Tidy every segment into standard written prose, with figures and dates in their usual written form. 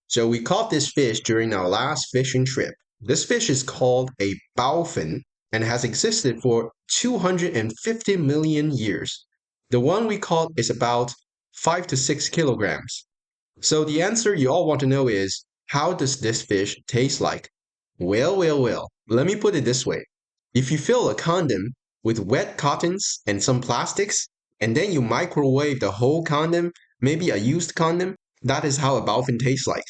So we caught this fish during our last fishing trip. This fish is called a baofin and has existed for 250 million years. The one we caught is about 5 to 6 kilograms. So the answer you all want to know is, how does this fish taste like? Well, let me put it this way. If you fill a condom with wet cottons and some plastics, and then you microwave the whole condom, maybe a used condom, that is how a dolphin tastes like.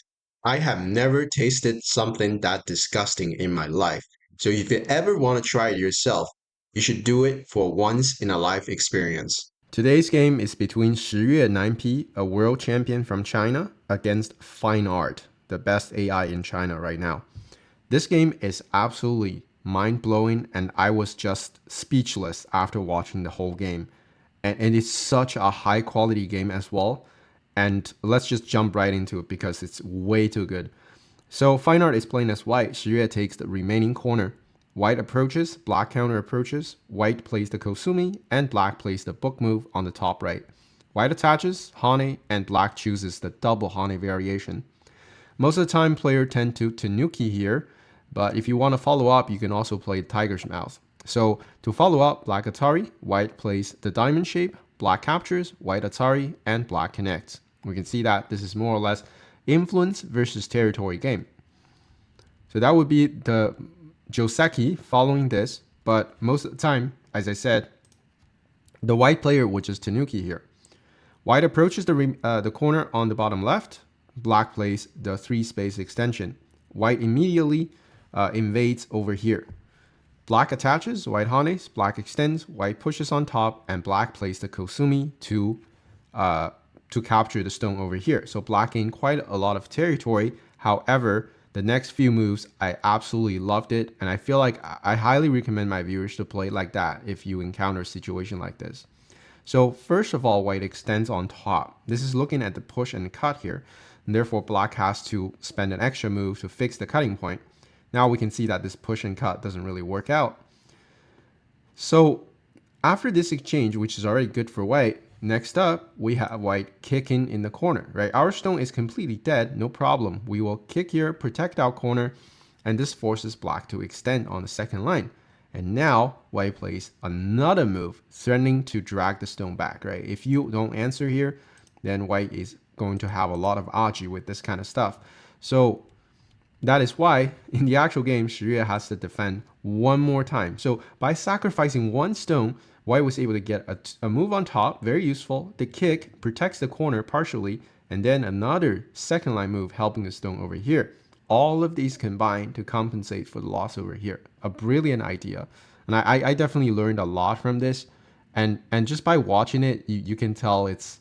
I have never tasted something that disgusting in my life. So if you ever want to try it yourself, you should do it for once in a life experience. Today's game is between Shi Yue 9P, a world champion from China, against Fine Art, the best AI in China right now. This game is absolutely mind-blowing, and I was just speechless after watching the whole game. And it's such a high-quality game as well. And let's just jump right into it because it's way too good. So Fine Art is playing as white. Shi Yue takes the remaining corner. White approaches, black counter approaches, white plays the Kosumi, and black plays the book move on the top right. White attaches, Hane, and black chooses the double Hane variation. Most of the time, players tend to Tanuki here, but if you want to follow up, you can also play Tiger's Mouth. So to follow up, black Atari, white plays the diamond shape, black captures, white Atari, and black connects. We can see that this is more or less influence versus territory game. So that would be the Joseki following this, but most of the time, as I said, the white player would just Tanuki here. White approaches the corner on the bottom left. Black plays the 3-space extension. White immediately invades over here. Black attaches, white hanes, black extends, white pushes on top, and black plays the Kosumi to capture the stone over here. So black gained quite a lot of territory. However, the next few moves, I absolutely loved it. And I feel like I highly recommend my viewers to play like that if you encounter a situation like this. So first of all, white extends on top. This is looking at the push and cut here. And therefore, black has to spend an extra move to fix the cutting point. Now we can see that this push and cut doesn't really work out. So after this exchange, which is already good for white, next up, we have white kicking in the corner, right? Our stone is completely dead, no problem. We will kick here, protect our corner, and this forces black to extend on the second line. And now white plays another move, threatening to drag the stone back, right? If you don't answer here, then white is going to have a lot of aji with this kind of stuff. So that is why in the actual game, Shi Yue has to defend one more time. So by sacrificing one stone, white was able to get a move on top, very useful. The kick protects the corner partially, and then another second line move helping the stone over here. All of these combine to compensate for the loss over here. A brilliant idea. And I definitely learned a lot from this. And just by watching it, you can tell it's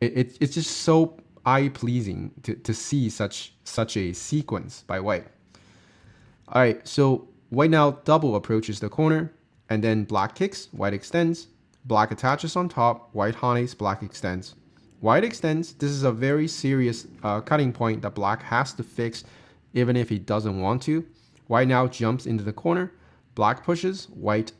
just so eye-pleasing to see such a sequence by white. All right, so white now double approaches the corner, and then black kicks, white extends, black attaches on top, white hanes, black extends. White extends, this is a very serious cutting point that black has to fix even if he doesn't want to. White now jumps into the corner, black pushes, white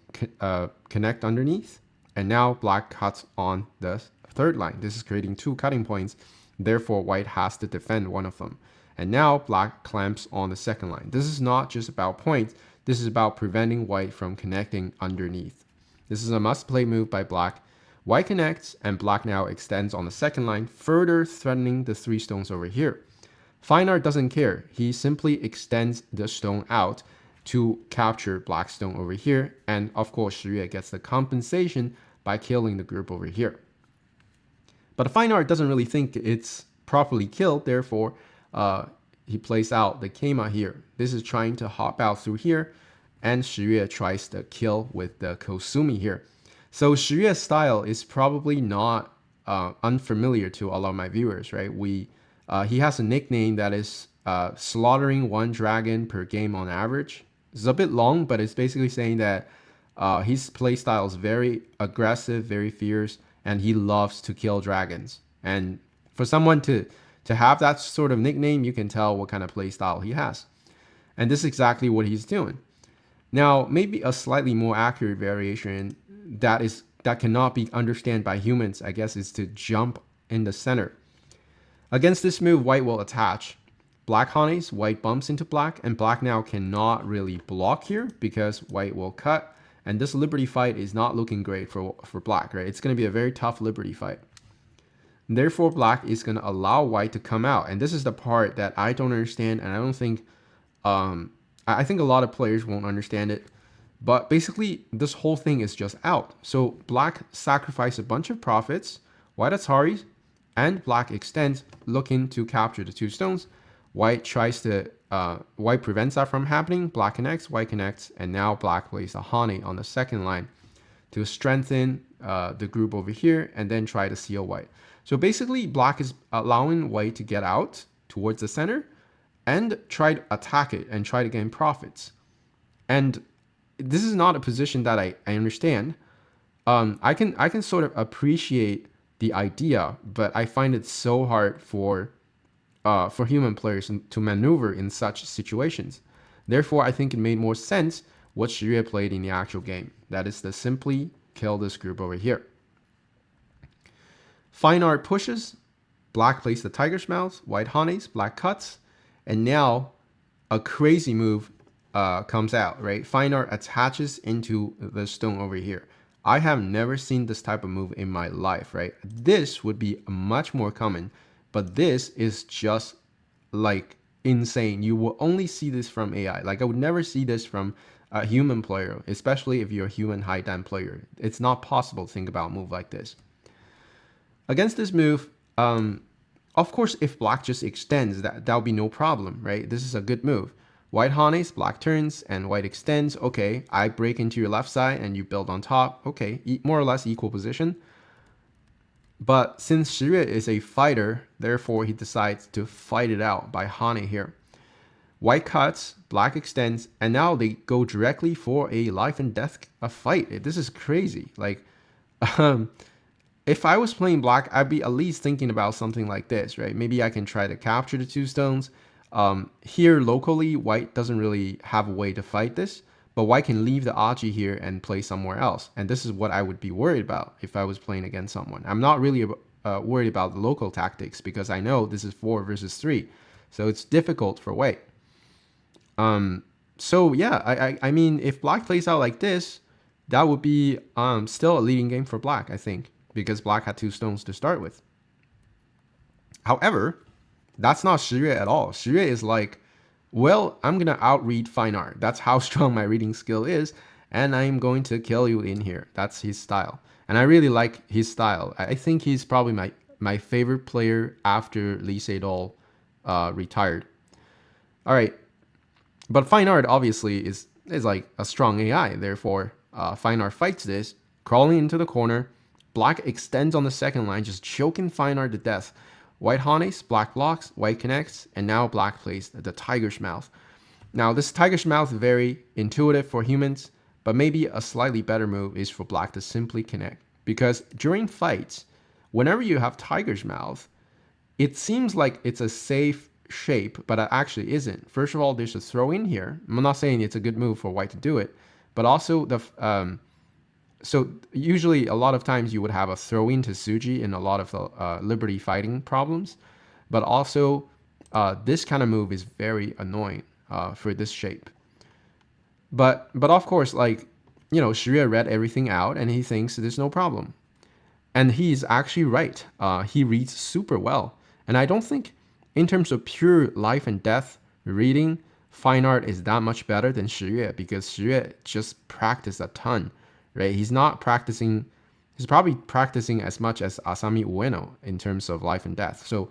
connect underneath, and now black cuts on the third line. This is creating two cutting points, therefore white has to defend one of them. And now black clamps on the second line. This is not just about points, this is about preventing white from connecting underneath. This is a must-play move by black. White connects, and black now extends on the second line, further threatening the 3 stones over here. Fine Art doesn't care. He simply extends the stone out to capture black stone over here, and of course Shi Yue gets the compensation by killing the group over here. But Fine Art doesn't really think it's properly killed, therefore he plays out the Keima here. This is trying to hop out through here, and Shi Yue tries to kill with the Kosumi here. So Shi Yue's style is probably not unfamiliar to a lot of my viewers, right? He has a nickname that is slaughtering 1 dragon per game on average. It's a bit long, but it's basically saying that his playstyle is very aggressive, very fierce, and he loves to kill dragons. And for someone to have that sort of nickname, you can tell what kind of playstyle he has. And this is exactly what he's doing. Now, maybe a slightly more accurate variation that cannot be understood by humans, I guess, is to jump in the center. Against this move, white will attach. black honeys, white bumps into black, and black now cannot really block here because white will cut. And this liberty fight is not looking great for black, right? It's going to be a very tough liberty fight. Therefore, black is going to allow white to come out. And this is the part that I don't understand, and I don't think, I think a lot of players won't understand it. But basically, this whole thing is just out. So black sacrifices a bunch of profits, white Ataris, and black extends, looking to capture the 2 stones. White tries to, white prevents that from happening. Black connects, white connects, and now black plays a Hane on the second line to strengthen the group over here, and then try to seal white. So basically, black is allowing white to get out towards the center and try to attack it and try to gain profits. And this is not a position that I understand. I can sort of appreciate the idea, but I find it so hard for human players to maneuver in such situations. Therefore, I think it made more sense what Shi Yue played in the actual game. That is to simply kill this group over here. Fine art pushes. Black plays the tiger's mouth. White honeys. Black cuts. And now a crazy move comes out, right? Fine art attaches into the stone over here. I have never seen this type of move in my life, right? This would be much more common, but this is just like insane. You will only see this from AI. Like I would never see this from a human player, especially if you're a human high dan player. It's not possible to think about a move like this. Against this move, of course, if black just extends, that'll be no problem, right? This is a good move. White honeys, black turns, and white extends. Okay, I break into your left side and you build on top. Okay, more or less equal position. But since Shi Yue is a fighter, therefore he decides to fight it out by Hane here. White cuts, black extends, and now they go directly for a life and death fight. This is crazy. Like, if I was playing black, I'd be at least thinking about something like this, right? Maybe I can try to capture the 2 stones. Here locally, white doesn't really have a way to fight this, but white can leave the Aji here and play somewhere else. And this is what I would be worried about if I was playing against someone. I'm not really worried about the local tactics because I know this is 4 versus 3. So it's difficult for white. So yeah, I mean, if black plays out like this, that would be still a leading game for black, I think, because black had 2 stones to start with. However, that's not Shi Yue at all. Shi Yue is like, well, I'm going to outread fine art. That's how strong my reading skill is, and I'm going to kill you in here. That's his style. And I really like his style. I think he's probably my favorite player after Lee Sedol retired. All right. But fine art obviously is like a strong AI. Therefore, fine art fights this, crawling into the corner. Black extends on the second line, just choking fine art to death. White honeys, black blocks, white connects, and now black plays the tiger's mouth. Now, this tiger's mouth is very intuitive for humans, but maybe a slightly better move is for black to simply connect. Because during fights, whenever you have tiger's mouth, it seems like it's a safe shape, but it actually isn't. First of all, there's a throw in here. I'm not saying it's a good move for white to do it, but also so usually a lot of times you would have a throw in to Suji in a lot of the liberty fighting problems, but also this kind of move is very annoying for this shape. But of course, like, you know, Shi Yue read everything out and he thinks there's no problem. And he's actually right. He reads super well. And I don't think in terms of pure life and death reading, fine art is that much better than Shi Yue, because Shi Yue just practiced a ton. Right? He's not practicing, he's probably practicing as much as Asami Ueno in terms of life and death. So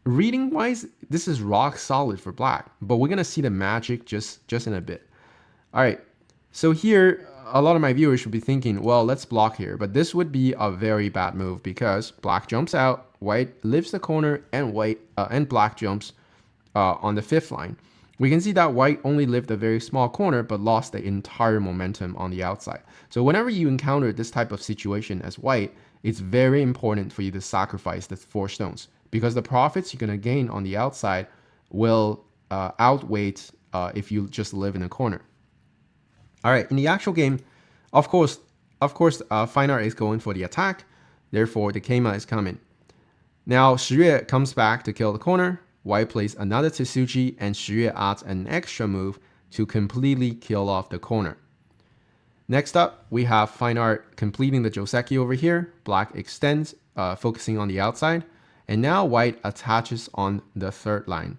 reading wise, this is rock solid for black, but we're going to see the magic just in a bit. All right. So here, a lot of my viewers should be thinking, well, let's block here, but this would be a very bad move because black jumps out, white lifts the corner, and black jumps on the 5th line. We can see that white only lived a very small corner, but lost the entire momentum on the outside. So whenever you encounter this type of situation as white, it's very important for you to sacrifice the 4 stones, because the profits you're going to gain on the outside will outweigh if you just live in a corner. All right, in the actual game, of course, fine art is going for the attack. Therefore, the Keima is coming. Now, Shi Yue comes back to kill the corner. White plays another Tsuji, and Shi Yue adds an extra move to completely kill off the corner. Next up, we have Fine Art completing the Joseki over here. Black extends, focusing on the outside. And now White attaches on the third line.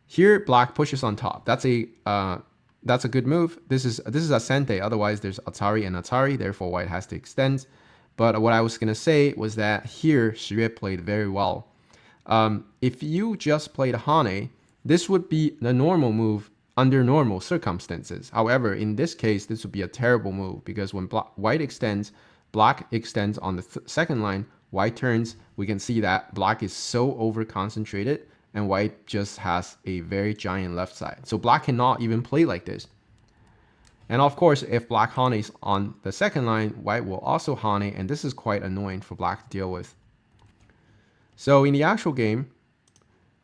Here, Black pushes on top. That's a good move. This is a Sente. Otherwise, there's Atari and Atari. Therefore, White has to extend. But what I was going to say was that here, Shi Yue played very well. If you just played Hane, this would be the normal move under normal circumstances. However, in this case, this would be a terrible move because when White extends, Black extends on the second line, White turns, we can see that Black is so over-concentrated and White just has a very giant left side. So Black cannot even play like this. And of course, if Black Hane's on the second line, White will also Hane, and this is quite annoying for Black to deal with. So in the actual game,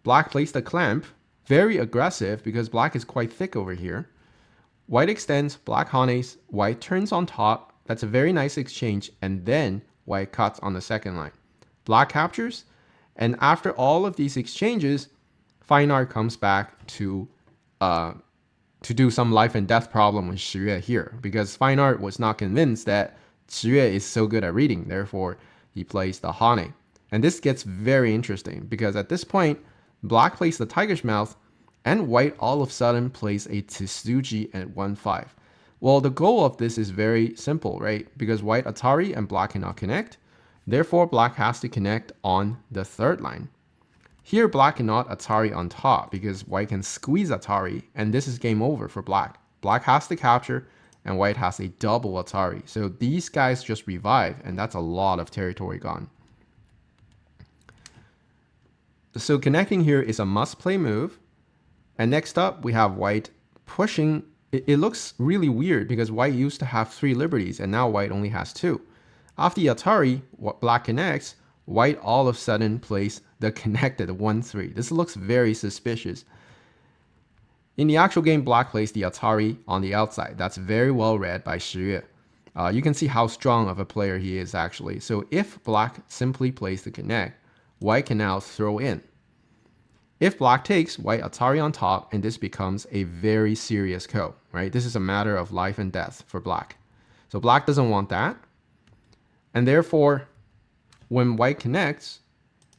Black plays the clamp, very aggressive because Black is quite thick over here. White extends, Black Hanes, White turns on top. That's a very nice exchange, and then White cuts on the second line. Black captures, and after all of these exchanges, Fine Art comes back to do some life and death problem with Shi Yue here, because Fine Art was not convinced that Shi Yue is so good at reading, therefore he plays the Hane. And this gets very interesting, because at this point, Black plays the Tiger's Mouth, and White all of a sudden plays a Tsuji at 1-5. Well, the goal of this is very simple, right? Because White Atari and Black cannot connect, therefore Black has to connect on the third line. Here, Black cannot Atari on top because White can squeeze Atari, and this is game over for Black. Black has to capture, and White has a double Atari. So these guys just revive, and that's a lot of territory gone. So connecting here is a must-play move. And next up, we have White pushing. It looks really weird because White used to have 3 liberties, and now White only has 2. After the Atari, Black connects, White all of a sudden plays the connected 1-3. This looks very suspicious. In the actual game, Black plays the Atari on the outside. That's very well read by Shi Yue. You can see how strong of a player he is actually. So if Black simply plays the connect, White can now throw in. If Black takes, White Atari on top, and this becomes a very serious ko, right? This is a matter of life and death for Black. So Black doesn't want that. And therefore, when White connects,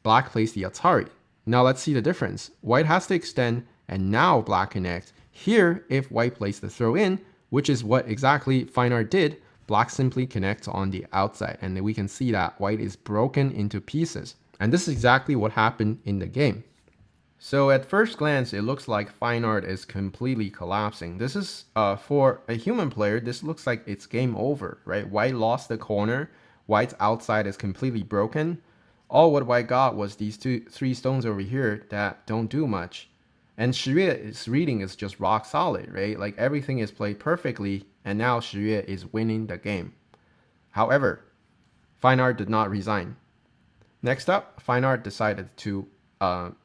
Black plays the Atari. Now let's see the difference. White has to extend, and now Black connects. Here, if White plays the throw in, which is what exactly Fine Art did, Black simply connects on the outside. And then we can see that White is broken into pieces. And this is exactly what happened in the game. So at first glance, it looks like Fine Art is completely collapsing. This is, for a human player, this looks like it's game over, right? White lost the corner. White's outside is completely broken. All what White got was these 3 stones over here that don't do much. And Shi Yue's reading is just rock solid, right? Like everything is played perfectly, and now Shi Yue is winning the game. However, Fine Art did not resign. Next up, Fine Art decided to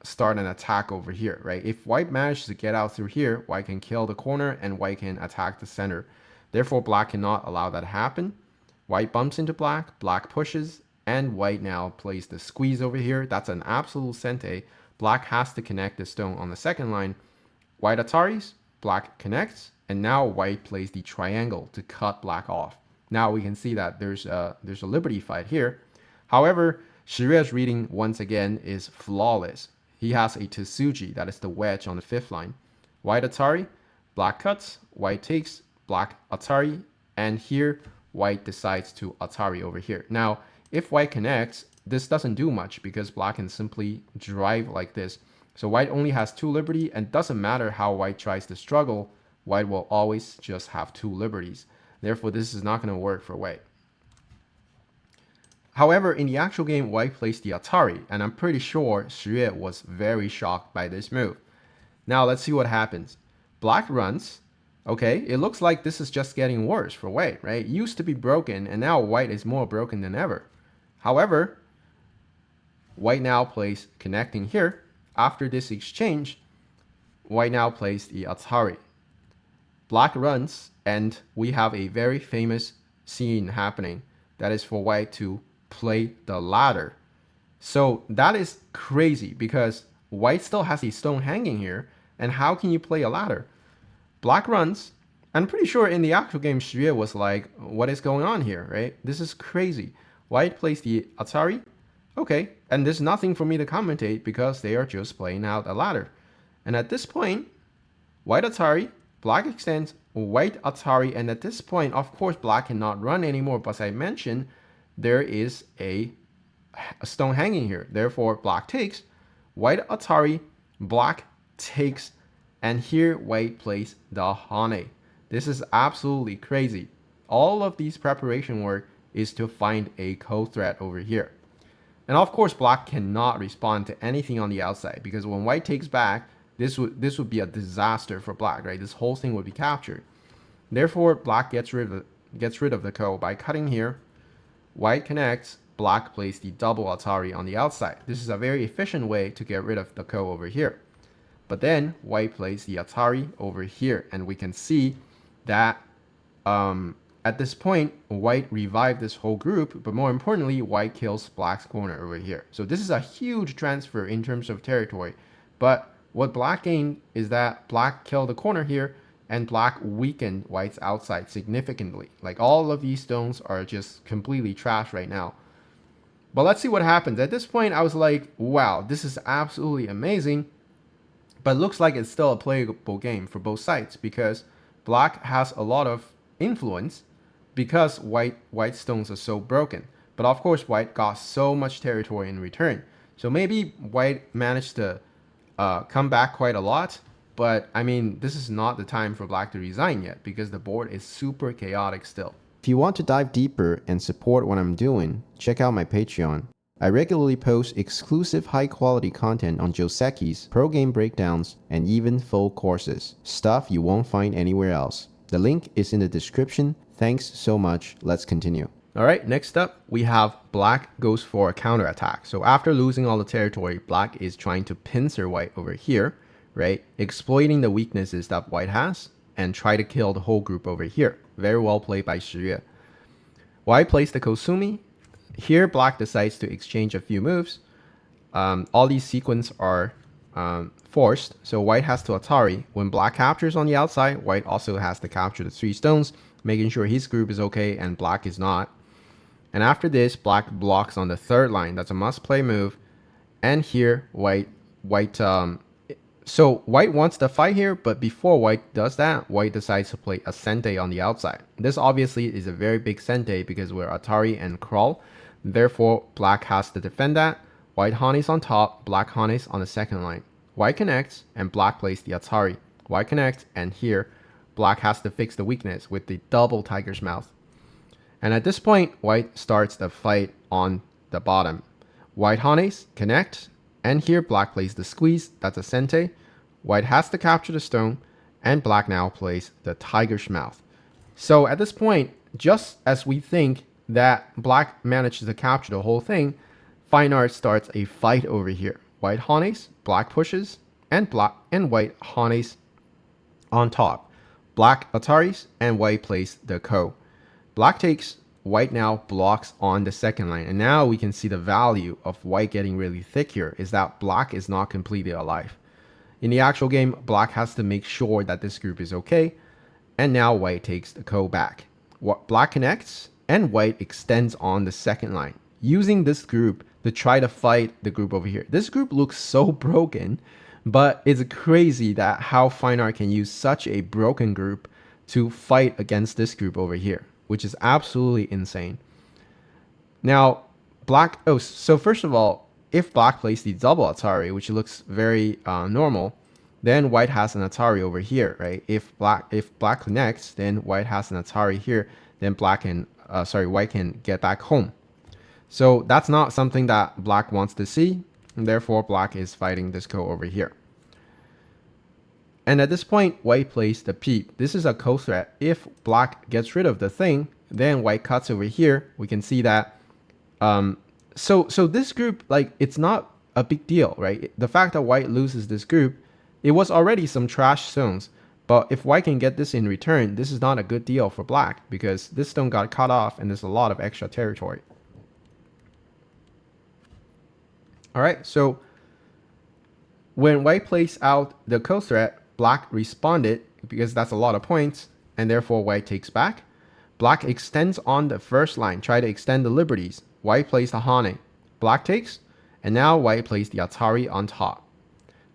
start an attack over here, right? If White manages to get out through here, White can kill the corner and White can attack the center. Therefore, Black cannot allow that to happen. White bumps into Black, Black pushes, and White now plays the squeeze over here. That's an absolute sente. Black has to connect the stone on the second line. White Ataris, Black connects, and now White plays the triangle to cut Black off. Now we can see that there's a liberty fight here. However, Shi Yue's reading, once again, is flawless. He has a Tsuji, that is the wedge on the 5th line. White Atari, Black cuts, White takes, Black Atari, and here, White decides to Atari over here. Now, if White connects, this doesn't do much because Black can simply drive like this. So White only has 2 liberty, and doesn't matter how White tries to struggle, White will always just have 2 liberties. Therefore, this is not going to work for White. However, in the actual game, White plays the Atari, and I'm pretty sure Shi Yue was very shocked by this move. Now, let's see what happens. Black runs. Okay, it looks like this is just getting worse for White, right? It used to be broken, and now White is more broken than ever. However, White now plays connecting here. After this exchange, White now plays the Atari. Black runs, and we have a very famous scene happening. That is for White to play the ladder. So that is crazy because white still has a stone hanging here, and how can you play a ladder? Black runs. I'm pretty sure in the actual game, Shi Yue was like, what is going on here, right? This is crazy. White plays the Atari. Okay, and there's nothing for me to commentate because they are just playing out a ladder. And at this point, white Atari, black extends, white Atari, and at this point, of course, black cannot run anymore. But as I mentioned, there is a stone hanging here. Therefore, black takes, white Atari, black takes, and here white plays the Hane. This is absolutely crazy. All of these preparation work is to find a code threat over here. And of course, black cannot respond to anything on the outside because when white takes back, this would be a disaster for black, right? This whole thing would be captured. Therefore, black gets rid of the code by cutting here. White connects, black plays the double Atari on the outside. This is a very efficient way to get rid of the code over here. But then white plays the Atari over here, and we can see that at this point, white revived this whole group, but more importantly, white kills black's corner over here. So this is a huge transfer in terms of territory. But what black gained is that black killed the corner here, and black weakened white's outside significantly. Like all of these stones are just completely trash right now. But let's see what happens. At this point, I was like, wow, this is absolutely amazing. But it looks like it's still a playable game for both sides because black has a lot of influence because white stones are so broken. But of course, white got so much territory in return. So maybe white managed to come back quite a lot. But I mean, this is not the time for black to resign yet because the board is super chaotic still. If you want to dive deeper and support what I'm doing, check out my Patreon. I regularly post exclusive high-quality content on Joseki's, pro game breakdowns, and even full courses. Stuff you won't find anywhere else. The link is in the description. Thanks so much. Let's continue. All right, next up, we have black goes for a counterattack. So after losing all the territory, black is trying to pincer white over here, right? Exploiting the weaknesses that white has and try to kill the whole group over here. Very well played by Shi Yue. White plays the Kosumi. Here, black decides to exchange a few moves. All these sequences are forced, so white has to Atari. When black captures on the outside, white also has to capture the 3 stones, making sure his group is okay and black is not. And after this, black blocks on the 3rd line. That's a must-play move. And here, white wants to fight here, but before white does that, white decides to play a Sente on the outside. This obviously is a very big Sente because we're Atari and crawl. Therefore, black has to defend that. White Hane's on top, black Hane's on the 2nd line. White connects, and black plays the Atari. White connects, and here, black has to fix the weakness with the double tiger's mouth. And at this point, white starts the fight on the bottom. White Hane's connect, and here black plays the squeeze, that's a Sente. White has to capture the stone, and black now plays the tiger's mouth. So at this point, just as we think that black managed to capture the whole thing, Fine Art starts a fight over here. White Hane's, black pushes, and white Hane's on top. Black Ataris, and white plays the Ko. Black takes, white now blocks on the 2nd line. And now we can see the value of white getting really thick here is that black is not completely alive. In the actual game, black has to make sure that this group is okay. And now white takes the Ko back. Black connects, and white extends on the 2nd line, using this group to try to fight the group over here. This group looks so broken, but it's crazy that how Fine Art can use such a broken group to fight against this group over here, which is absolutely insane. Now, so first of all, if black plays the double Atari, which looks very normal, then white has an Atari over here, right? If black connects, then white has an Atari here, then white can get back home. So that's not something that black wants to see, and therefore black is fighting this Ko over here. And at this point, white plays the peep. This is a Ko threat. If black gets rid of the thing, then white cuts over here. We can see that. So this group, like, it's not a big deal, right? The fact that white loses this group, it was already some trash stones. But if white can get this in return, this is not a good deal for black because this stone got cut off and there's a lot of extra territory. All right, so when white plays out the co-threat, black responded because that's a lot of points, and therefore white takes back. Black extends on the first line, try to extend the liberties. White plays the Hane. Black takes, and now white plays the Atari on top.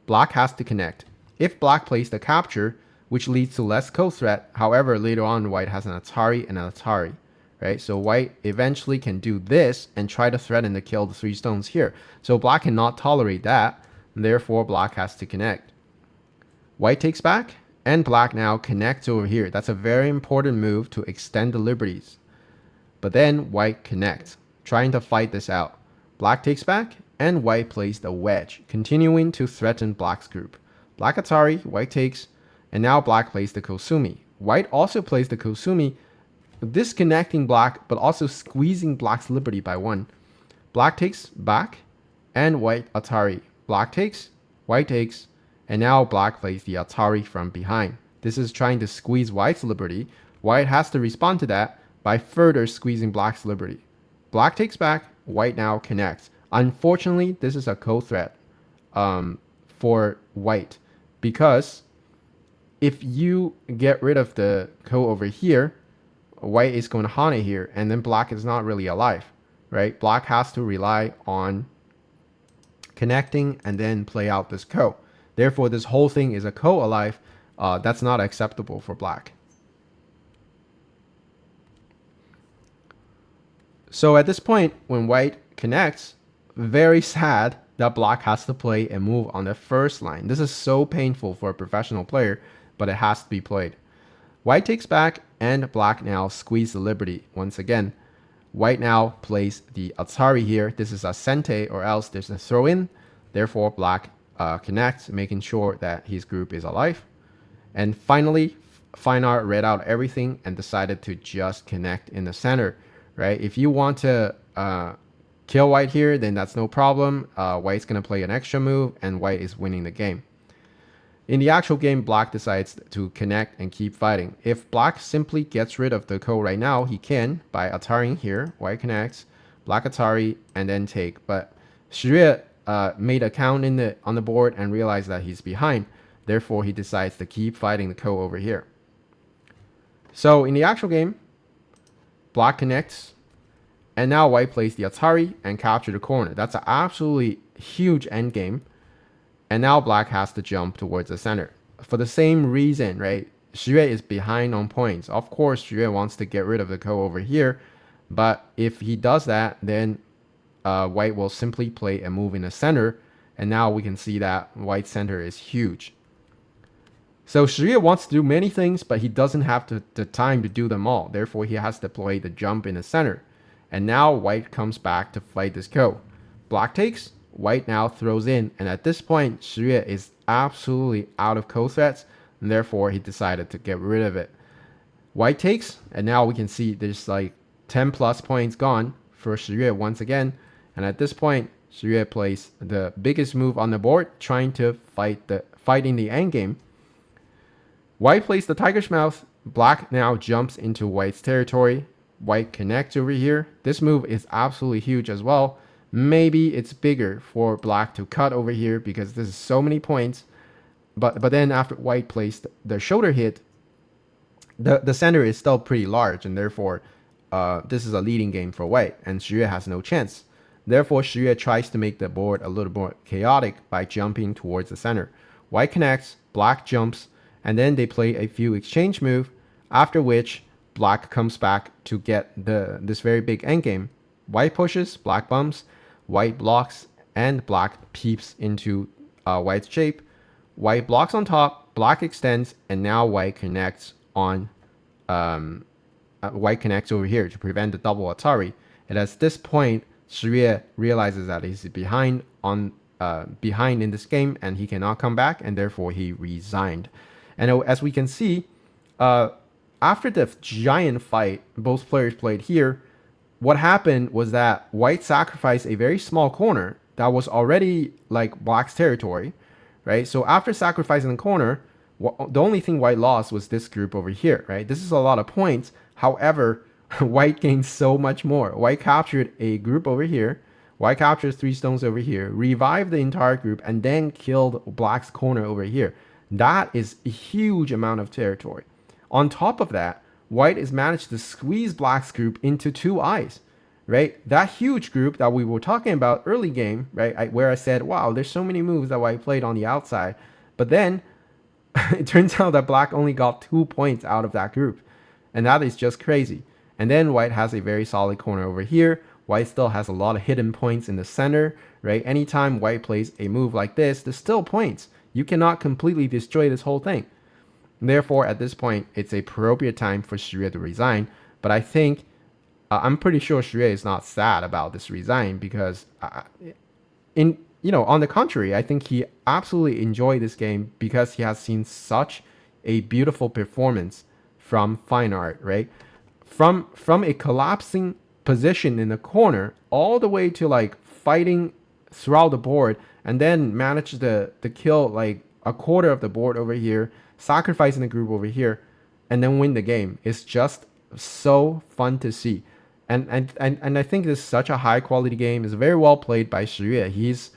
Black has to connect. If black plays the capture, which leads to less co-threat, however, later on white has an Atari and an Atari, right? So white eventually can do this and try to threaten to kill the 3 stones here. So black cannot tolerate that, and therefore black has to connect. White takes back, and black now connects over here. That's a very important move to extend the liberties. But then white connects, trying to fight this out. Black takes back, and white plays the wedge, continuing to threaten black's group. Black Atari, white takes, and now black plays the Kosumi. White also plays the Kosumi, disconnecting black, but also squeezing black's liberty by 1. Black takes back, and white Atari. Black takes, white takes, and now black plays the Atari from behind. This is trying to squeeze white's liberty. White has to respond to that by further squeezing black's liberty. Black takes back, white now connects. Unfortunately, this is a co-threat for white, because if you get rid of the ko over here, white is going to Hane here, and then black is not really alive, right? Black has to rely on connecting and then play out this ko. Therefore, this whole thing is a ko alive. That's not acceptable for black. So at this point, when white connects, very sad that black has to play a move on the first line. This is so painful for a professional player, but it has to be played. White takes back, and black now squeeze the liberty once again. White now plays the Atari here. This is a sente, or else there's a throw in. Therefore, black connects, making sure that his group is alive. And finally, Fine Art read out everything and decided to just connect in the center, right? If you want to kill white here, then that's no problem. White's going to play an extra move, and white is winning the game. In the actual game, black decides to connect and keep fighting. If black simply gets rid of the ko right now, he can by Ataring here. White connects, black Atari, and then take. But Shi Yue made a count on the board and realized that he's behind. Therefore, he decides to keep fighting the ko over here. So in the actual game, black connects, and now white plays the Atari and capture the corner. That's an absolutely huge endgame. And now black has to jump towards the center. For the same reason, right? Shi Yue is behind on points. Of course, Shi Yue wants to get rid of the ko over here. But if he does that, then white will simply play a move in the center. And now we can see that white center is huge. So Shi Yue wants to do many things, but he doesn't have the time to do them all. Therefore, he has to play the jump in the center. And now white comes back to fight this ko. Black takes. White now throws in, and at this point, Shi Yue is absolutely out of ko threats, and therefore he decided to get rid of it. White takes, and now we can see there's like 10 plus points gone for Shi Yue once again. And at this point, Shi Yue plays the biggest move on the board, trying to fighting the endgame. White plays the tiger's mouth. Black now jumps into white's territory. White connects over here. This move is absolutely huge as well. Maybe it's bigger for black to cut over here because this is so many points. But then after white plays the shoulder hit, the center is still pretty large, and therefore this is a leading game for white, and Shi Yue has no chance. Therefore, Shi Yue tries to make the board a little more chaotic by jumping towards the center. White connects, black jumps, and then they play a few exchange moves, after which black comes back to get this very big endgame. White pushes, black bumps, white blocks, and black peeps into white's shape. White blocks on top, black extends, and now white connects on white connects over here to prevent the double Atari. And at this point, Shi Yue realizes that he's behind in this game, and he cannot come back, and therefore he resigned. And as we can see, after the giant fight both players played here, what happened was that white sacrificed a very small corner that was already like black's territory, right? So after sacrificing the corner, the only thing white lost was this group over here, right? This is a lot of points. However, white gained so much more. White captured a group over here. White captures 3 stones over here, revived the entire group, and then killed Black's corner over here. That is a huge amount of territory. On top of that, White has managed to squeeze Black's group into 2 eyes, right? That huge group that we were talking about early game, right? Where I said, wow, there's so many moves that White played on the outside. But then it turns out that Black only got 2 points out of that group. And that is just crazy. And then White has a very solid corner over here. White still has a lot of hidden points in the center, right? Anytime White plays a move like this, there's still points. You cannot completely destroy this whole thing. Therefore, at this point, it's a appropriate time for Shi Yue to resign. But I think, I'm pretty sure Shi Yue is not sad about this resign because, on the contrary, I think he absolutely enjoyed this game because he has seen such a beautiful performance from Fine Art, right? From a collapsing position in the corner all the way to like fighting throughout the board, and then manage to kill like a quarter of the board over here, sacrificing the group over here, and then win the game. It's just so fun to see. And I think this is such a high quality game. It's very well played by Shi Yue.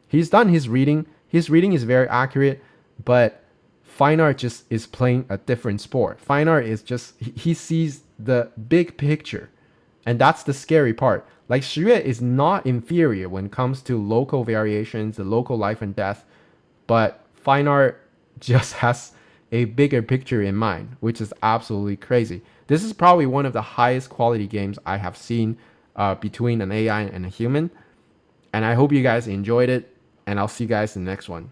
He's done his reading. His reading is very accurate, but Fine Art just is playing a different sport. Fine Art is just, he sees the big picture. And that's the scary part. Like, Shi Yue is not inferior when it comes to local variations, the local life and death, but Fine Art just has a bigger picture in mind, which is absolutely crazy. This is probably one of the highest quality games I have seen between an AI and a human. And I hope you guys enjoyed it, and I'll see you guys in the next one.